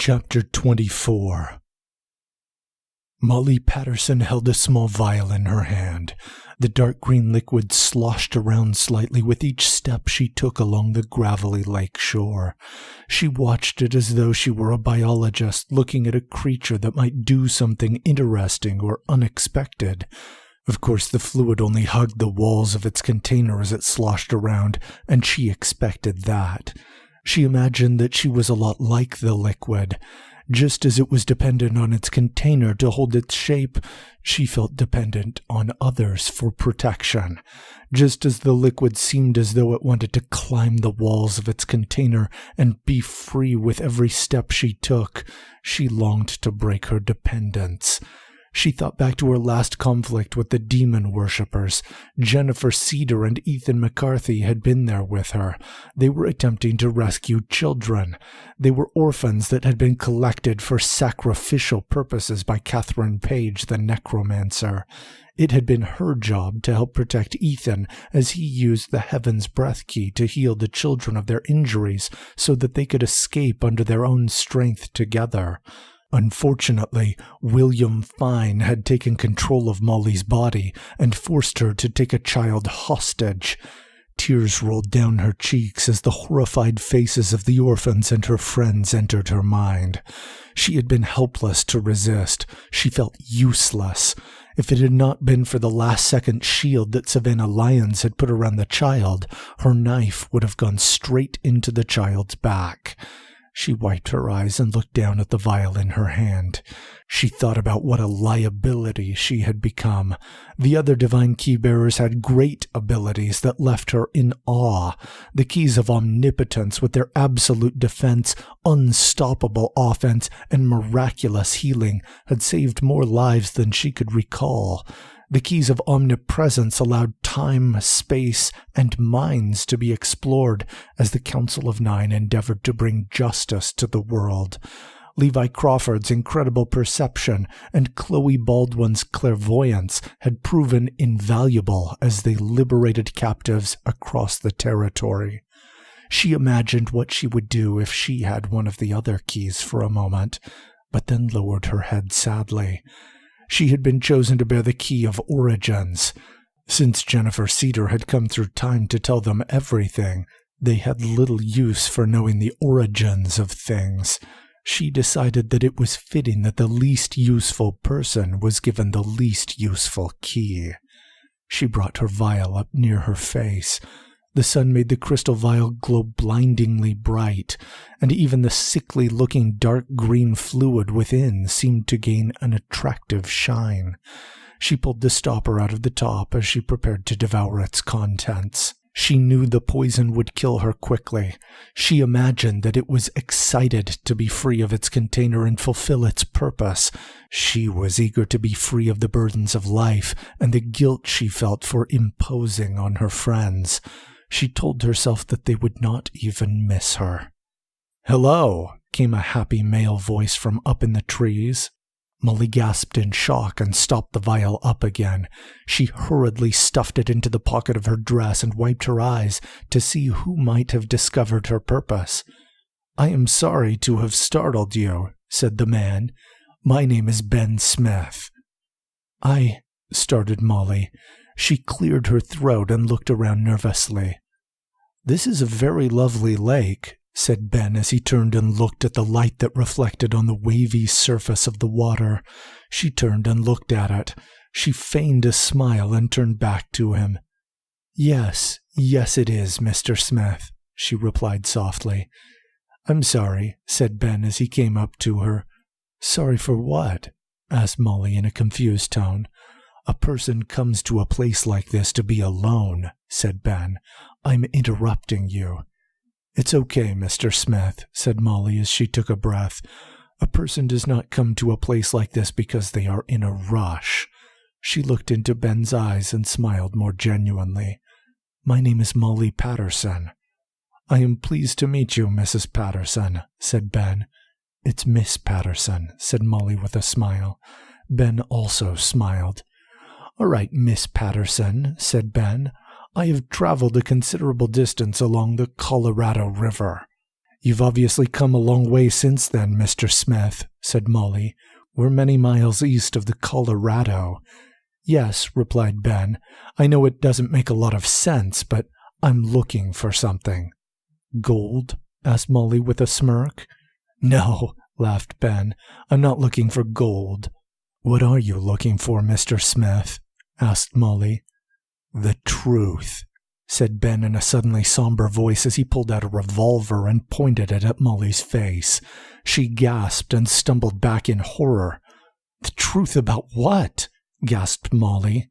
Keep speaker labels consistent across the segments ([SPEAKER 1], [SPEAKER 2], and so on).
[SPEAKER 1] Chapter 24. Molly Patterson held a small vial in her hand. The dark green liquid sloshed around slightly with each step she took along the gravelly lake shore. She watched it as though she were a biologist looking at a creature that might do something interesting or unexpected. Of course, the fluid only hugged the walls of its container as it sloshed around, and she expected that. She imagined that she was a lot like the liquid. Just as it was dependent on its container to hold its shape, she felt dependent on others for protection. Just as the liquid seemed as though it wanted to climb the walls of its container and be free with every step she took, she longed to break her dependence. She thought back to her last conflict with the demon worshippers. Jennifer Cedar and Ethan McCarthy had been there with her. They were attempting to rescue children. They were orphans that had been collected for sacrificial purposes by Catherine Page, the necromancer. It had been her job to help protect Ethan as he used the Heaven's Breath Key to heal the children of their injuries so that they could escape under their own strength together. Unfortunately, William Fine had taken control of Molly's body and forced her to take a child hostage. Tears rolled down her cheeks as the horrified faces of the orphans and her friends entered her mind. She had been helpless to resist. She felt useless. If it had not been for the last-second shield that Savannah Lyons had put around the child, her knife would have gone straight into the child's back. She wiped her eyes and looked down at the vial in her hand. She thought about what a liability she had become. The other divine key-bearers had great abilities that left her in awe. The keys of omnipotence with their absolute defense, unstoppable offense, and miraculous healing had saved more lives than she could recall. The keys of omnipresence allowed time, space, and minds to be explored as the Council of Nine endeavored to bring justice to the world. Levi Crawford's incredible perception and Chloe Baldwin's clairvoyance had proven invaluable as they liberated captives across the territory. She imagined what she would do if she had one of the other keys for a moment, but then lowered her head sadly. She had been chosen to bear the key of origins. Since Jennifer Cedar had come through time to tell them everything, they had little use for knowing the origins of things. She decided that it was fitting that the least useful person was given the least useful key. She brought her vial up near her face. The sun made the crystal vial glow blindingly bright, and even the sickly-looking dark green fluid within seemed to gain an attractive shine. She pulled the stopper out of the top as she prepared to devour its contents. She knew the poison would kill her quickly. She imagined that it was excited to be free of its container and fulfill its purpose. She was eager to be free of the burdens of life and the guilt she felt for imposing on her friends. She told herself that they would not even miss her. "Hello," came a happy male voice from up in the trees. Molly gasped in shock and stopped the vial up again. She hurriedly stuffed it into the pocket of her dress and wiped her eyes to see who might have discovered her purpose. "I am sorry to have startled you," said the man. "My name is Ben Smith." "I," started Molly. She cleared her throat and looked around nervously. "This is a very lovely lake," said Ben as he turned and looked at the light that reflected on the wavy surface of the water. She turned and looked at it. She feigned a smile and turned back to him. Yes, it is, Mr. Smith," she replied softly. "I'm sorry," said Ben as he came up to her. "Sorry for what?" asked Molly in a confused tone. "A person comes to a place like this to be alone," said Ben. "I'm interrupting you." "It's okay, Mr. Smith," said Molly as she took a breath. "A person does not come to a place like this because they are in a rush." She looked into Ben's eyes and smiled more genuinely. "My name is Molly Patterson." "I am pleased to meet you, Mrs. Patterson," said Ben. "It's Miss Patterson," said Molly with a smile. Ben also smiled. "All right, Miss Patterson," said Ben. "I have traveled a considerable distance along the Colorado River." "You've obviously come a long way since then, Mr. Smith," said Molly. "We're many miles east of the Colorado." "Yes," replied Ben. "I know it doesn't make a lot of sense, but I'm looking for something." "Gold?" asked Molly with a smirk. "No," laughed Ben. "I'm not looking for gold." "What are you looking for, Mr. Smith?" asked Molly. "The truth," said Ben in a suddenly somber voice as he pulled out a revolver and pointed it at Molly's face. She gasped and stumbled back in horror. "The truth about what?" gasped Molly.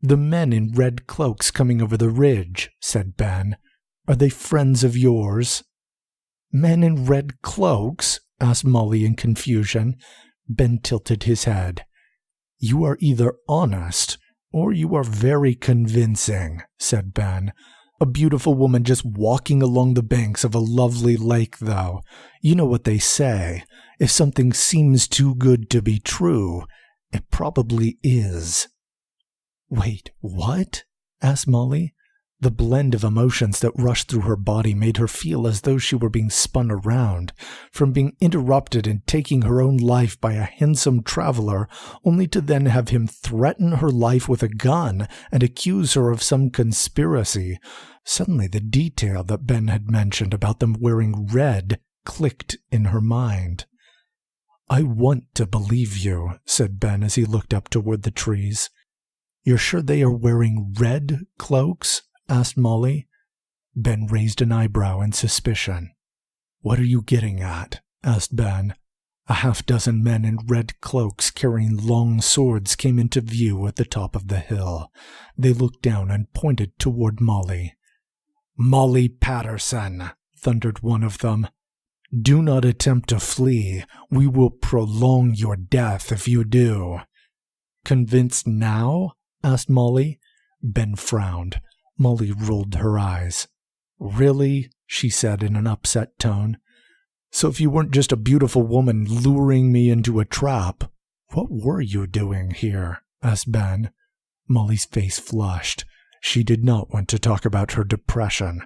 [SPEAKER 1] "The men in red cloaks coming over the ridge," said Ben. "Are they friends of yours?" "Men in red cloaks?" asked Molly in confusion. Ben tilted his head. "You are either honest, or you are very convincing," said Ben. "A beautiful woman just walking along the banks of a lovely lake, though. You know what they say. If something seems too good to be true, it probably is." "Wait, what?" asked Molly. The blend of emotions that rushed through her body made her feel as though she were being spun around, from being interrupted in taking her own life by a handsome traveler, only to then have him threaten her life with a gun and accuse her of some conspiracy. Suddenly the detail that Ben had mentioned about them wearing red clicked in her mind. "I want to believe you," said Ben as he looked up toward the trees. "You're sure they are wearing red cloaks?" asked Molly. Ben raised an eyebrow in suspicion. "What are you getting at?" asked Ben. A half-dozen men in red cloaks carrying long swords came into view at the top of the hill. They looked down and pointed toward Molly. "Molly Patterson," thundered one of them. "Do not attempt to flee. We will prolong your death if you do." "Convinced now?" asked Molly. Ben frowned. Molly rolled her eyes. "Really?" she said in an upset tone. "So if you weren't just a beautiful woman luring me into a trap, what were you doing here?" asked Ben. Molly's face flushed. She did not want to talk about her depression.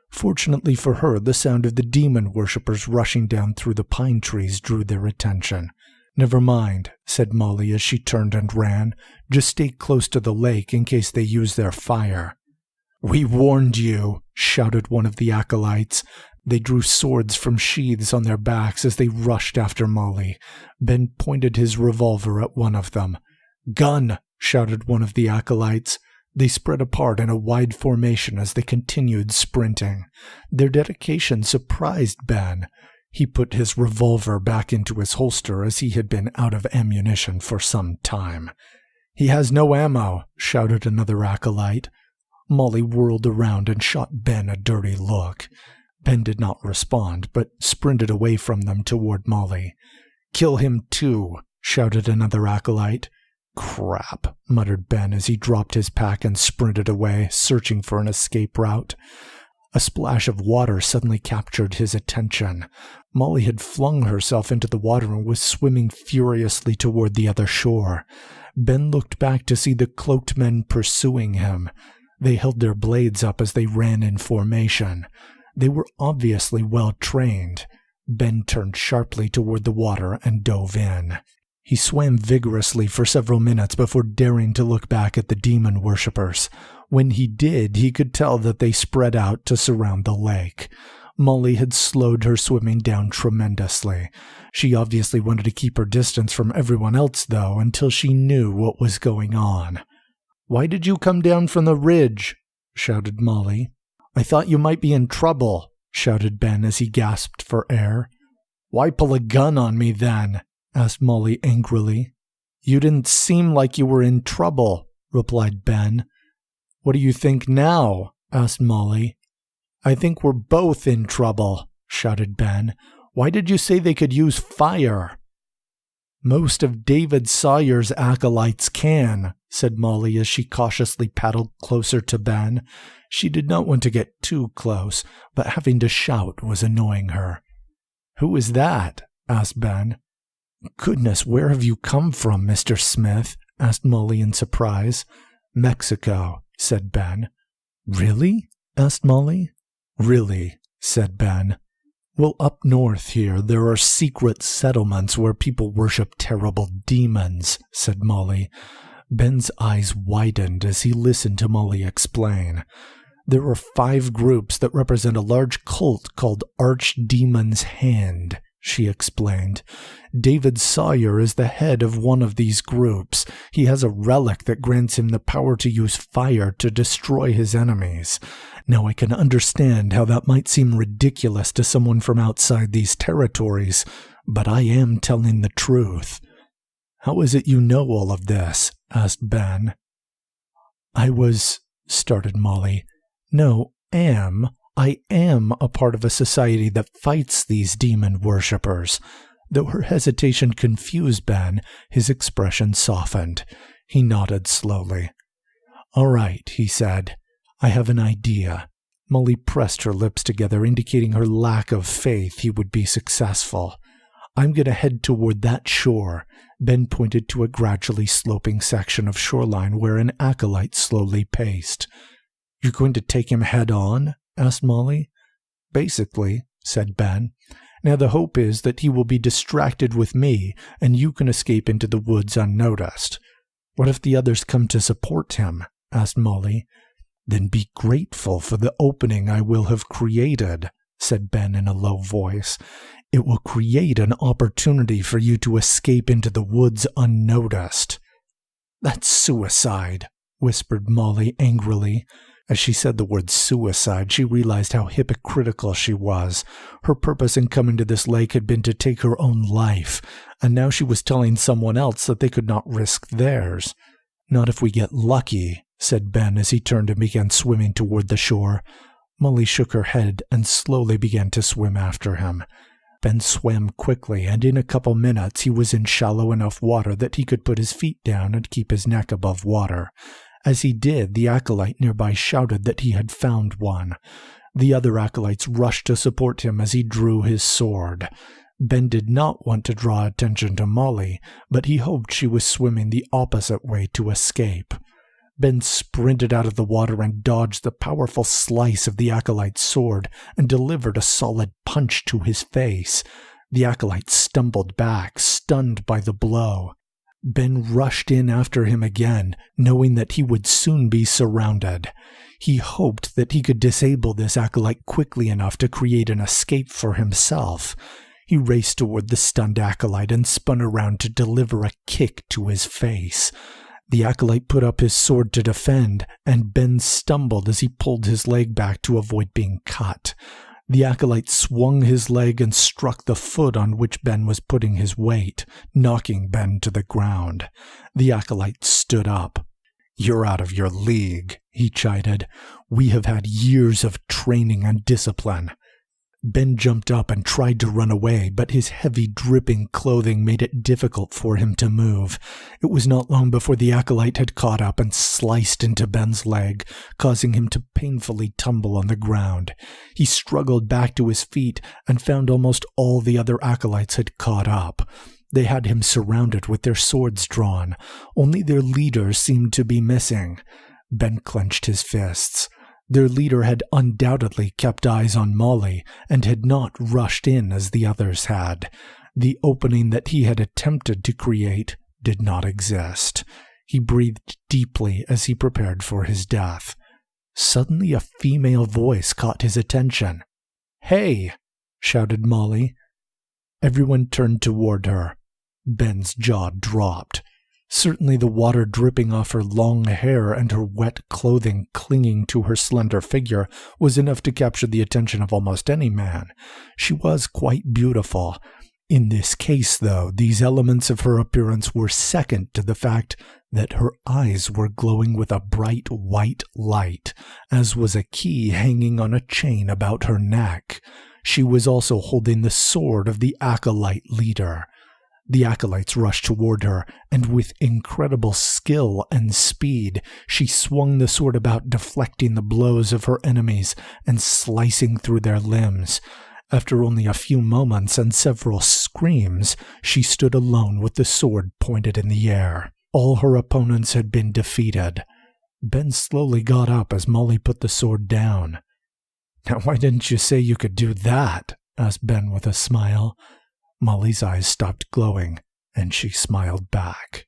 [SPEAKER 1] Fortunately for her, the sound of the demon worshippers rushing down through the pine trees drew their attention. "Never mind," said Molly as she turned and ran. "Just stay close to the lake in case they use their fire." "We warned you," shouted one of the acolytes. They drew swords from sheaths on their backs as they rushed after Molly. Ben pointed his revolver at one of them. "Gun!" shouted one of the acolytes. They spread apart in a wide formation as they continued sprinting. Their dedication surprised Ben. He put his revolver back into his holster as he had been out of ammunition for some time. "He has no ammo," shouted another acolyte. Molly whirled around and shot Ben a dirty look. Ben did not respond, but sprinted away from them toward Molly. "Kill him too," shouted another acolyte. "Crap," muttered Ben as he dropped his pack and sprinted away, searching for an escape route. A splash of water suddenly captured his attention. Molly had flung herself into the water and was swimming furiously toward the other shore. Ben looked back to see the cloaked men pursuing him. They held their blades up as they ran in formation. They were obviously well trained. Ben turned sharply toward the water and dove in. He swam vigorously for several minutes before daring to look back at the demon worshippers. When he did, he could tell that they spread out to surround the lake. Molly had slowed her swimming down tremendously. She obviously wanted to keep her distance from everyone else, though, until she knew what was going on. "Why did you come down from the ridge?" shouted Molly. "I thought you might be in trouble," shouted Ben as he gasped for air. "Why pull a gun on me then?" asked Molly angrily. "You didn't seem like you were in trouble," replied Ben. "What do you think now?" asked Molly. "I think we're both in trouble," shouted Ben. "Why did you say they could use fire?" "Most of David Sawyer's acolytes can," said Molly as she cautiously paddled closer to Ben. She did not want to get too close, but having to shout was annoying her. "Who is that?" asked Ben. "Goodness, where have you come from, Mr. Smith?" asked Molly in surprise. "Mexico," said Ben. "Really?" asked Molly. "Really," said Ben. Well, up north here, there are secret settlements where people worship terrible demons, said Molly. Ben's eyes widened as he listened to Molly explain. There are 5 groups that represent a large cult called Archdemon's Hand, she explained. David Sawyer is the head of one of these groups. He has a relic that grants him the power to use fire to destroy his enemies. Now I can understand how that might seem ridiculous to someone from outside these territories, but I am telling the truth. How is it you know all of this? Asked Ben. Started Molly. No, I am a part of a society that fights these demon worshippers. Though her hesitation confused Ben, his expression softened. He nodded slowly. All right, he said. I have an idea. Molly pressed her lips together, indicating her lack of faith he would be successful. I'm going to head toward that shore. Ben pointed to a gradually sloping section of shoreline where an acolyte slowly paced. You're going to take him head on? Asked Molly. Basically, said Ben. Now the hope is that he will be distracted with me, and you can escape into the woods unnoticed. What if the others come to support him? Asked Molly. Then be grateful for the opening I will have created, said Ben in a low voice. It will create an opportunity for you to escape into the woods unnoticed. That's suicide, whispered Molly angrily. As she said the word suicide, she realized how hypocritical she was. Her purpose in coming to this lake had been to take her own life, and now she was telling someone else that they could not risk theirs. Not if we get lucky, said Ben as he turned and began swimming toward the shore. Molly shook her head and slowly began to swim after him. Ben swam quickly, and in a couple minutes he was in shallow enough water that he could put his feet down and keep his neck above water. As he did, the acolyte nearby shouted that he had found one. The other acolytes rushed to support him as he drew his sword. Ben did not want to draw attention to Molly, but he hoped she was swimming the opposite way to escape. Ben sprinted out of the water and dodged the powerful slice of the acolyte's sword and delivered a solid punch to his face. The acolyte stumbled back, stunned by the blow. Ben rushed in after him again, knowing that he would soon be surrounded. He hoped that he could disable this acolyte quickly enough to create an escape for himself. He raced toward the stunned acolyte and spun around to deliver a kick to his face. The acolyte put up his sword to defend, and Ben stumbled as he pulled his leg back to avoid being cut. The acolyte swung his leg and struck the foot on which Ben was putting his weight, knocking Ben to the ground. The acolyte stood up. You're out of your league, he chided. We have had years of training and discipline. Ben jumped up and tried to run away, but his heavy, dripping clothing made it difficult for him to move. It was not long before the acolyte had caught up and sliced into Ben's leg, causing him to painfully tumble on the ground. He struggled back to his feet and found almost all the other acolytes had caught up. They had him surrounded with their swords drawn. Only their leader seemed to be missing. Ben clenched his fists. Their leader had undoubtedly kept eyes on Molly and had not rushed in as the others had. The opening that he had attempted to create did not exist. He breathed deeply as he prepared for his death. Suddenly a female voice caught his attention. "Hey!" shouted Molly. Everyone turned toward her. Ben's jaw dropped. Certainly the water dripping off her long hair and her wet clothing clinging to her slender figure was enough to capture the attention of almost any man. She was quite beautiful. In this case, though, these elements of her appearance were second to the fact that her eyes were glowing with a bright white light, as was a key hanging on a chain about her neck. She was also holding the sword of the acolyte leader. The acolytes rushed toward her, and with incredible skill and speed, she swung the sword about, deflecting the blows of her enemies and slicing through their limbs. After only a few moments and several screams, she stood alone with the sword pointed in the air. All her opponents had been defeated. Ben slowly got up as Molly put the sword down. "Now why didn't you say you could do that?" asked Ben with a smile. Molly's eyes stopped glowing, and she smiled back.